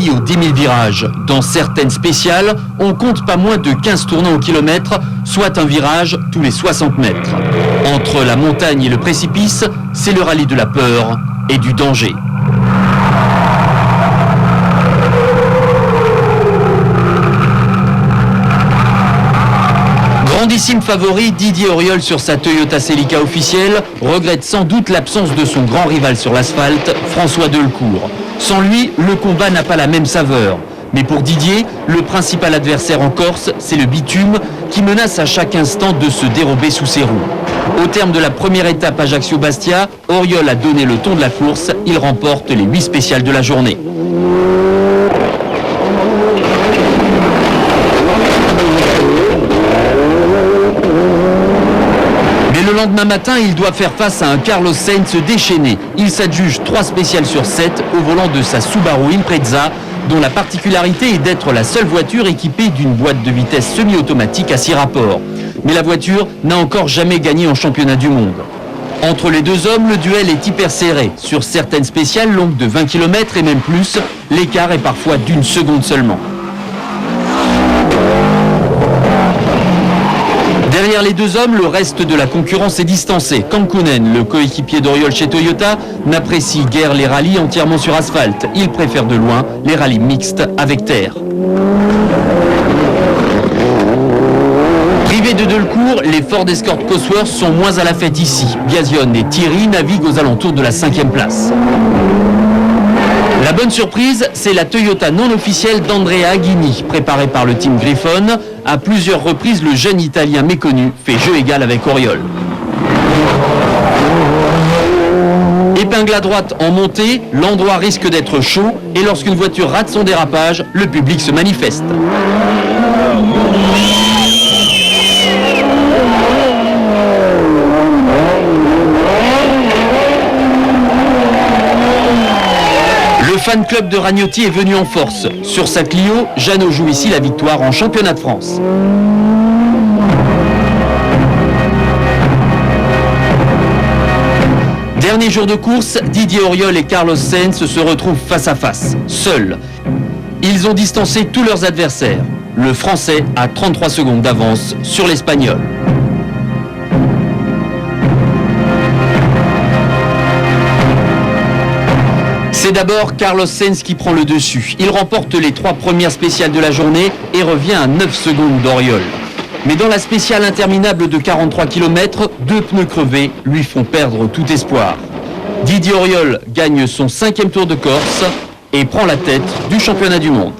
Rallye aux 10 000 virages. Dans certaines spéciales, on compte pas moins de 15 tournants au kilomètre, soit un virage tous les 60 mètres. Entre la montagne et le précipice, c'est le rallye de la peur et du danger. Grandissime favori, Didier Auriol sur sa Toyota Celica officielle regrette sans doute l'absence de son grand rival sur l'asphalte, François Delcourt. Sans lui, le combat n'a pas la même saveur. Mais pour Didier, le principal adversaire en Corse, c'est le bitume qui menace à chaque instant de se dérober sous ses roues. Au terme de la première étape Ajaccio-Bastia, Auriol a donné le ton de la course. Il remporte les 8 spéciales de la journée. Le lendemain matin, il doit faire face à un Carlos Sainz déchaîné. Il s'adjuge 3 spéciales sur 7 au volant de sa Subaru Impreza, dont la particularité est d'être la seule voiture équipée d'une boîte de vitesse semi-automatique à 6 rapports. Mais la voiture n'a encore jamais gagné en championnat du monde. Entre les deux hommes, le duel est hyper serré. Sur certaines spéciales longues de 20 km et même plus, l'écart est parfois d'1 seconde seulement. Derrière les deux hommes, le reste de la concurrence est distancé. Kankkunen, le coéquipier d'Auriol chez Toyota, n'apprécie guère les rallyes entièrement sur asphalte. Il préfère de loin les rallyes mixtes avec terre. Privés de Delcourt, les Ford Escort Cosworth sont moins à la fête ici. Biasion et Thierry naviguent aux alentours de la 5e place. La bonne surprise, c'est la Toyota non officielle d'Andrea Aghini, préparée par le team Griffon. À plusieurs reprises, le jeune Italien méconnu fait jeu égal avec Auriol. Épingle à droite en montée, l'endroit risque d'être chaud et lorsqu'une voiture rate son dérapage, le public se manifeste. Le fan club de Ragnotti est venu en force. Sur sa Clio, Jeannot joue ici la victoire en championnat de France. Dernier jour de course, Didier Auriol et Carlos Sainz se retrouvent face à face, seuls. Ils ont distancé tous leurs adversaires. Le Français a 33 secondes d'avance sur l'Espagnol. C'est d'abord Carlos Sainz qui prend le dessus. Il remporte les 3 premières spéciales de la journée et revient à 9 secondes d'Auriol. Mais dans la spéciale interminable de 43 km, 2 pneus crevés lui font perdre tout espoir. Didier Auriol gagne son 5e Tour de Corse et prend la tête du championnat du monde.